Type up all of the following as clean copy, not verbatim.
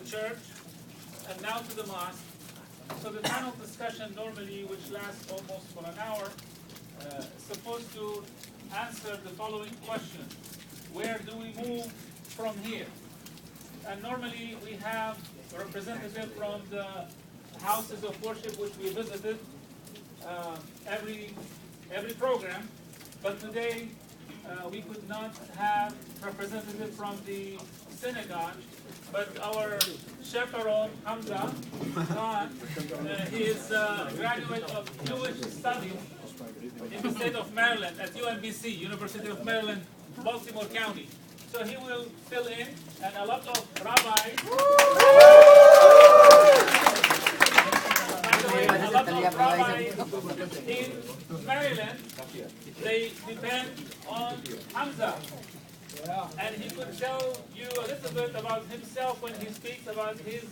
church and now to the mosque. So the panel discussion normally, which lasts almost for an hour, is supposed to answer the following question. Where do we move from here? And normally we have a representative from the houses of worship which we visited every program, but today we could not have representative from the synagogue, but our chaperone Hamza Khan, he is a graduate of Jewish studies in the state of Maryland at UMBC, University of Maryland, Baltimore County. So he will fill in, and a lot of rabbis, in Maryland, they depend on Hamza. And he could tell you a little bit about himself when he speaks about his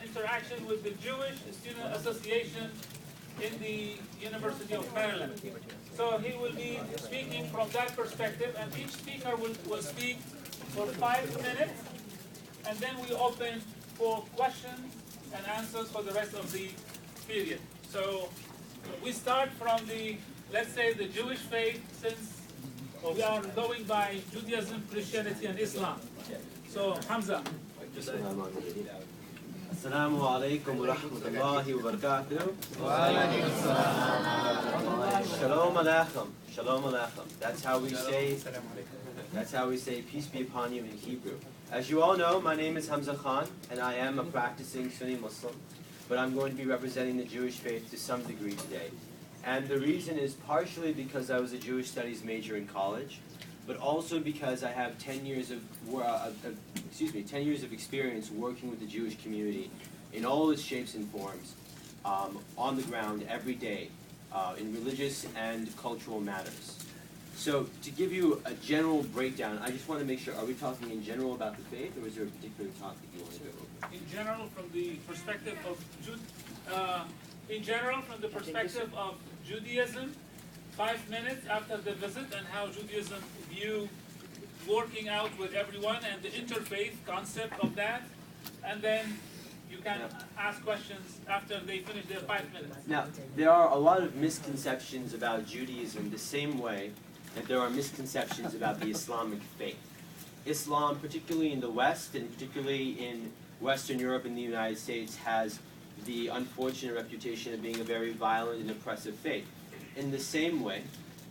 interaction with the Jewish Student Association in the University of Maryland. So he will be speaking from that perspective, and each speaker will speak for 5 minutes, and then we open for questions and answers for the rest of the period. So we start from the, let's say, the Jewish faith, since we are going by Judaism, Christianity, and Islam. So Hamza. Assalamu alaikum wa rahmatullahi wa barakatuh. Shalom aleichem. Shalom aleichem. That's how we say peace be upon you in Hebrew. As you all know, my name is Hamza Khan, and I am a practicing Sunni Muslim, but I'm going to be representing the Jewish faith to some degree today. And the reason is partially because I was a Jewish studies major in college, but also because I have 10 years of 10 years of experience working with the Jewish community in all its shapes and forms, on the ground every day, in religious and cultural matters. So to give you a general breakdown, I just want to make sure, are we talking in general about the faith, or is there a particular topic you want to go over? In general, from the perspective of Judaism, 5 minutes after the visit, and how Judaism view working out with everyone and the interfaith concept of that, and then you can ask questions after they finish their 5 minutes. Now, there are a lot of misconceptions about Judaism the same way that there are misconceptions about the Islamic faith. Islam, particularly in the West, and particularly in Western Europe and the United States, has the unfortunate reputation of being a very violent and oppressive faith. In the same way,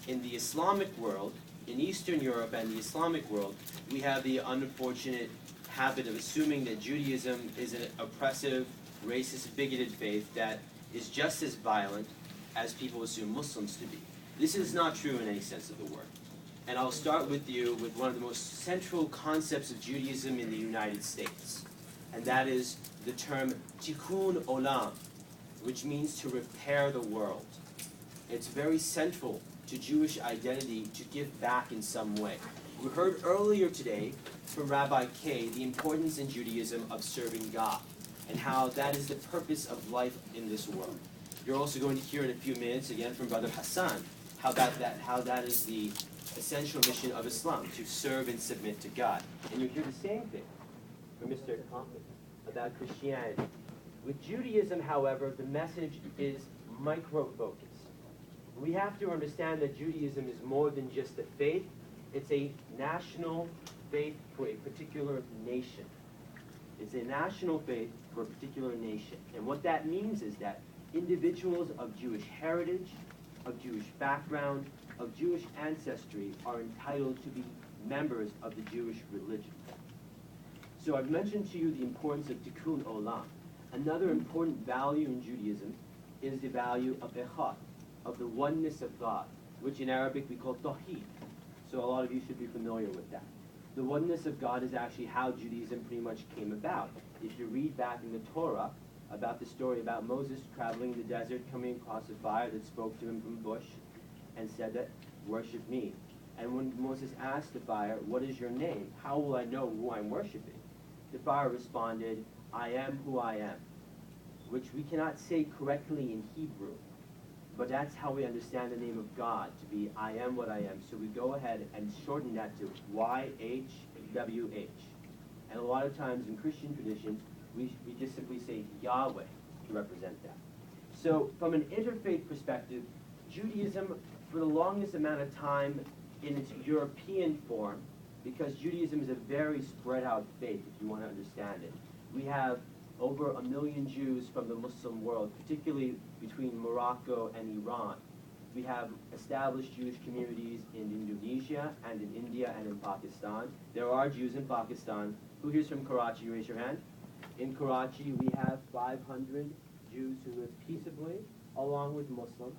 in the Islamic world, in Eastern Europe and the Islamic world, we have the unfortunate habit of assuming that Judaism is an oppressive, racist, bigoted faith that is just as violent as people assume Muslims to be. This is not true in any sense of the word. And I'll start with you with one of the most central concepts of Judaism in the United States, and that is the term tikkun olam, which means to repair the world. It's very central to Jewish identity to give back in some way. We heard earlier today from Rabbi Kay the importance in Judaism of serving God, and how that is the purpose of life in this world. You're also going to hear in a few minutes again from Brother Hassan how that is the essential mission of Islam, to serve and submit to God. And you'll hear the same thing from Mr. Compton about Christianity. With Judaism, however, the message is micro-focused. We have to understand that Judaism is more than just a faith. It's a national faith for a particular nation. It's a national faith for a particular nation. And what that means is that individuals of Jewish heritage, of Jewish background, of Jewish ancestry are entitled to be members of the Jewish religion. So I've mentioned to you the importance of tikkun olam. Another important value in Judaism is the value of echad, of the oneness of God, which in Arabic we call tawhid. So a lot of you should be familiar with that. The oneness of God is actually how Judaism pretty much came about. If you read back in the Torah about the story about Moses traveling in the desert, coming across a fire that spoke to him from a bush and said that, worship me. And when Moses asked the fire, what is your name? How will I know who I'm worshiping? The fire responded, I am who I am, which we cannot say correctly in Hebrew, but that's how we understand the name of God, to be I am what I am. So we go ahead and shorten that to YHWH. And a lot of times in Christian traditions, we just simply say Yahweh to represent that. So from an interfaith perspective, Judaism, for the longest amount of time in its European form, because Judaism is a very spread out faith, if you want to understand it. We have over 1 million Jews from the Muslim world, particularly between Morocco and Iran. We have established Jewish communities in Indonesia and in India and in Pakistan. There are Jews in Pakistan. Who here's from Karachi? Raise your hand. In Karachi, we have 500 Jews who live peaceably along with Muslims.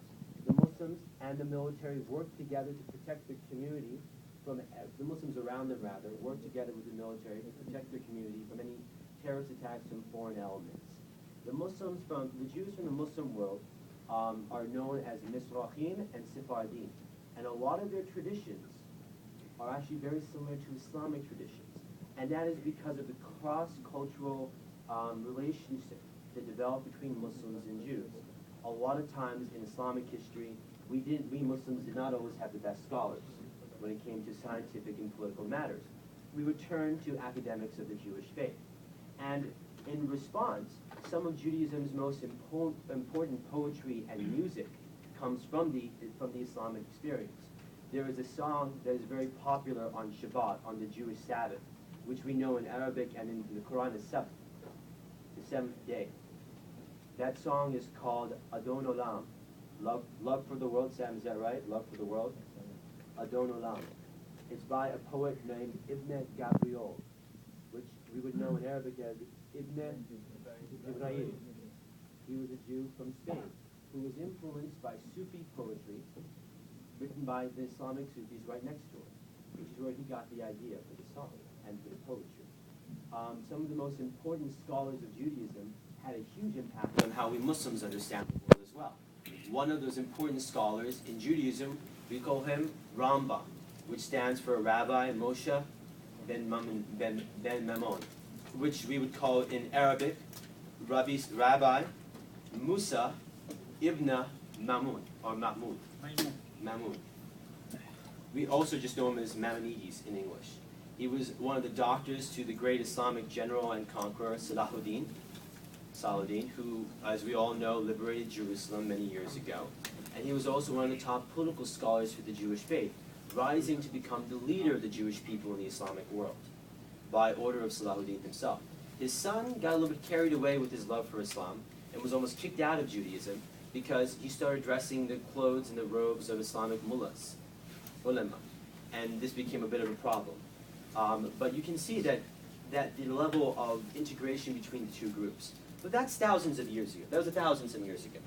The Muslims and the military work together to protect the community from, the Muslims around them rather, work together with the military to protect their community from any terrorist attacks from foreign elements. The Jews from the Muslim world are known as Mizrahim and Sephardim. And a lot of their traditions are actually very similar to Islamic traditions. And that is because of the cross-cultural relationship that developed between Muslims and Jews. A lot of times in Islamic history, we Muslims did not always have the best scholars when it came to scientific and political matters. We would turn to academics of the Jewish faith. And in response, some of Judaism's most important poetry and music comes from the Islamic experience. There is a song that is very popular on Shabbat, on the Jewish Sabbath, which we know in Arabic and in the Quran as Sabt, the seventh day. That song is called Adon Olam, love for the world. Sam, is that right? Love for the world? Adon Olam. It's by a poet named Ibn Gabriel, which we would know in Arabic as Ibn Ibrahim. He was a Jew from Spain who was influenced by Sufi poetry written by the Islamic Sufis right next to him, which is where he got the idea for the song and for the poetry. Some of the most important scholars of Judaism had a huge impact on how we Muslims understand the world as well. One of those important scholars in Judaism, we call him Rambam, which stands for Rabbi Moshe ben Maimon, which we would call in Arabic Rabbi Musa ibn Mamun, or Mahmud. Mamun. We also just know him as Maimonides in English. He was one of the doctors to the great Islamic general and conqueror Saladin, who, as we all know, liberated Jerusalem many years ago. And he was also one of the top political scholars for the Jewish faith, rising to become the leader of the Jewish people in the Islamic world, by order of Saladin himself. His son got a little bit carried away with his love for Islam and was almost kicked out of Judaism because he started dressing the clothes and the robes of Islamic mullahs, ulama, and this became a bit of a problem. But you can see that the level of integration between the two groups. But that's thousands of years ago. That was 1,000 some years ago.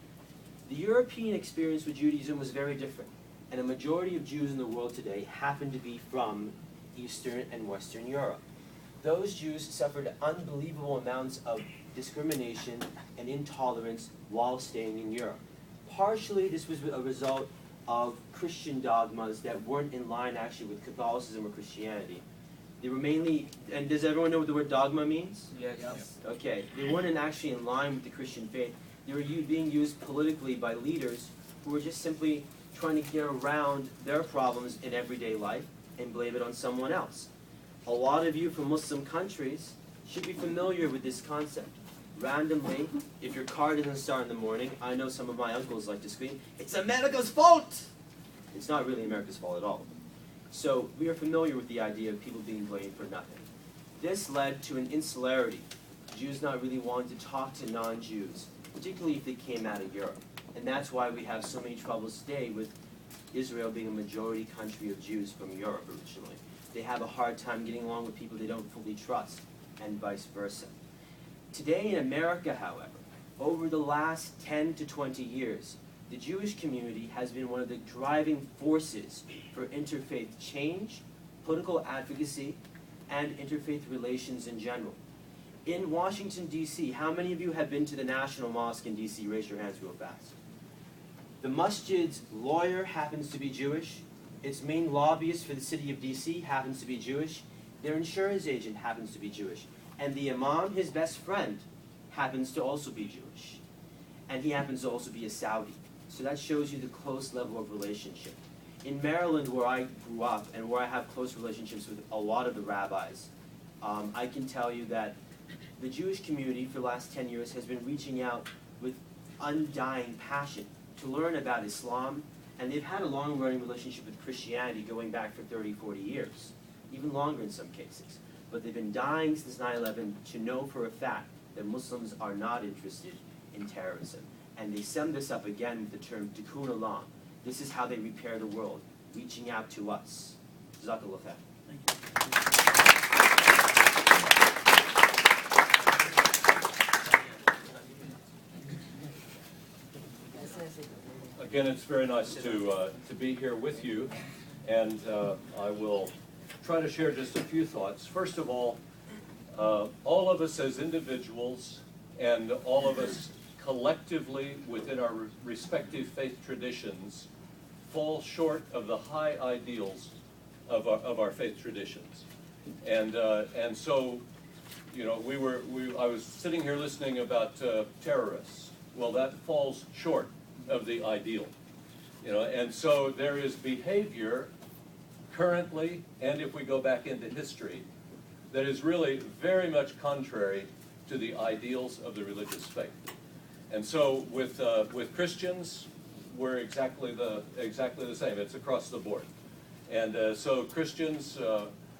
The European experience with Judaism was very different, and a majority of Jews in the world today happen to be from Eastern and Western Europe. Those Jews suffered unbelievable amounts of discrimination and intolerance while staying in Europe. Partially, this was a result of Christian dogmas that weren't in line actually with Catholicism or Christianity. They were mainly, and does everyone know what the word dogma means? Yes. Okay, they weren't actually in line with the Christian faith. They were being used politically by leaders who were just simply trying to get around their problems in everyday life and blame it on someone else. A lot of you from Muslim countries should be familiar with this concept. Randomly, if your car doesn't start in the morning, I know some of my uncles like to scream, "It's America's fault!" It's not really America's fault at all. So we are familiar with the idea of people being blamed for nothing. This led to an insularity, Jews not really wanting to talk to non-Jews, particularly if they came out of Europe. And that's why we have so many troubles today with Israel being a majority country of Jews from Europe originally. They have a hard time getting along with people they don't fully trust, and vice versa. Today in America, however, over the last 10 to 20 years, the Jewish community has been one of the driving forces for interfaith change, political advocacy, and interfaith relations in general. In Washington, D.C., how many of you have been to the National Mosque in D.C.? Raise your hands real fast. The Masjid's lawyer happens to be Jewish. Its main lobbyist for the city of D.C. happens to be Jewish. Their insurance agent happens to be Jewish. And the imam, his best friend, happens to also be Jewish. And he happens to also be a Saudi. So that shows you the close level of relationship. In Maryland, where I grew up and where I have close relationships with a lot of the rabbis I can tell you that the Jewish community for the last 10 years has been reaching out with undying passion to learn about Islam, and they've had a long-running relationship with Christianity going back for 30, 40 years, even longer in some cases. But they've been dying since 9/11 to know for a fact that Muslims are not interested in terrorism. And they sum this up again with the term tikkun olam. This is how they repair the world, reaching out to us. Jazakallah khair. Again, it's very nice to be here with you, and I will try to share just a few thoughts. First of all of us as individuals and all of us collectively within our respective faith traditions fall short of the high ideals of our faith traditions. And so, you know, I was sitting here listening about terrorists. Well, that falls short of the ideal, you know, and so there is behavior currently, and if we go back into history, that is really very much contrary to the ideals of the religious faith. And so with Christians, we're exactly the same. It's across the board. And so Christians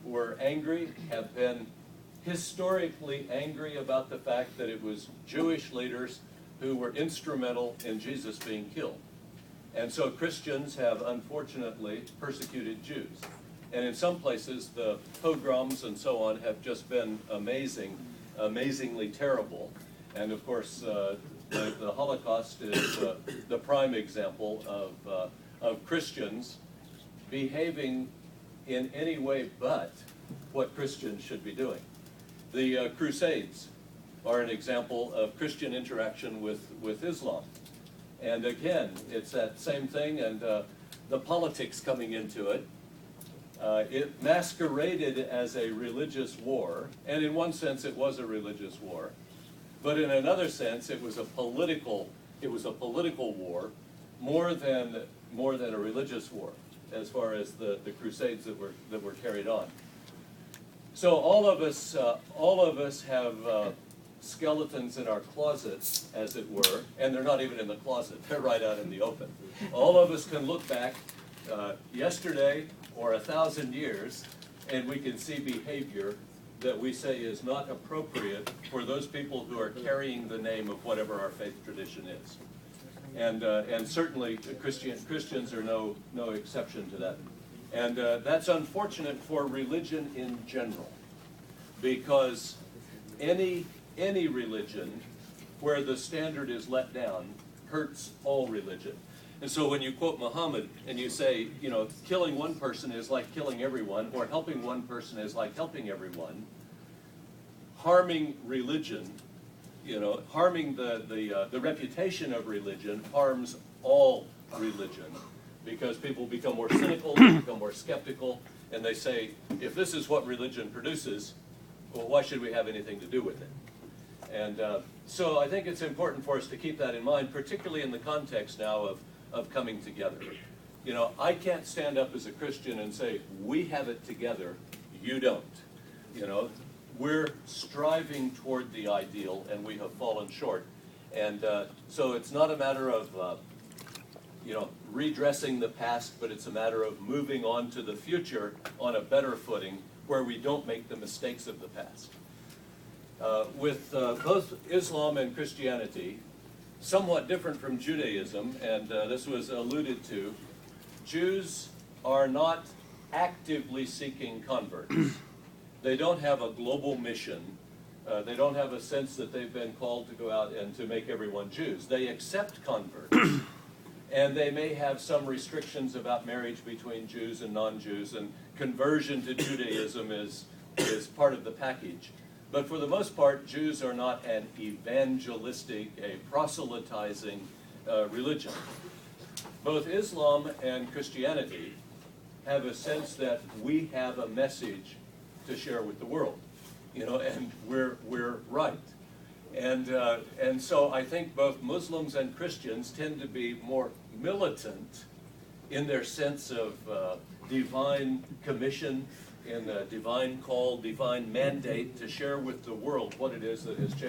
were angry, have been historically angry about the fact that it was Jewish leaders who were instrumental in Jesus being killed. And so Christians have unfortunately persecuted Jews. And in some places, the pogroms and so on have just been amazingly terrible. And of course, the Holocaust is the prime example of Christians behaving in any way but what Christians should be doing. The Crusades are an example of Christian interaction with Islam. And again, it's that same thing, and the politics coming into it. It masqueraded as a religious war, and in one sense it was a religious war, but in another sense it was a political war, more than a religious war, as far as the Crusades that were carried on. So all of us have skeletons in our closets, as it were, and they're not even in the closet, they're right out in the open. All of us can look back yesterday or 1,000 years, and we can see behavior that we say is not appropriate for those people who are carrying the name of whatever our faith tradition is. And certainly Christians are no exception to that. And that's unfortunate for religion in general, because any religion where the standard is let down hurts all religion. And so when you quote Muhammad and you say, you know, killing one person is like killing everyone, or helping one person is like helping everyone, harming religion, you know, harming the reputation of religion harms all religion, because people become more cynical, they become more skeptical, and they say, if this is what religion produces, well, why should we have anything to do with it? And so I think it's important for us to keep that in mind, particularly in the context now of coming together. You know, I can't stand up as a Christian and say, we have it together, you don't. You know, we're striving toward the ideal, and we have fallen short. And so it's not a matter of, you know, redressing the past, but it's a matter of moving on to the future on a better footing where we don't make the mistakes of the past. With both Islam and Christianity, somewhat different from Judaism, and this was alluded to, Jews are not actively seeking converts. They don't have a global mission. They don't have a sense that they've been called to go out and to make everyone Jews. They accept converts, and they may have some restrictions about marriage between Jews and non-Jews, and conversion to Judaism is part of the package. But for the most part, Jews are not an evangelistic, a proselytizing religion. Both Islam and Christianity have a sense that we have a message to share with the world, you know, and we're right. And so I think both Muslims and Christians tend to be more militant in their sense of divine commission in a divine call, divine mandate to share with the world what it is that has changed.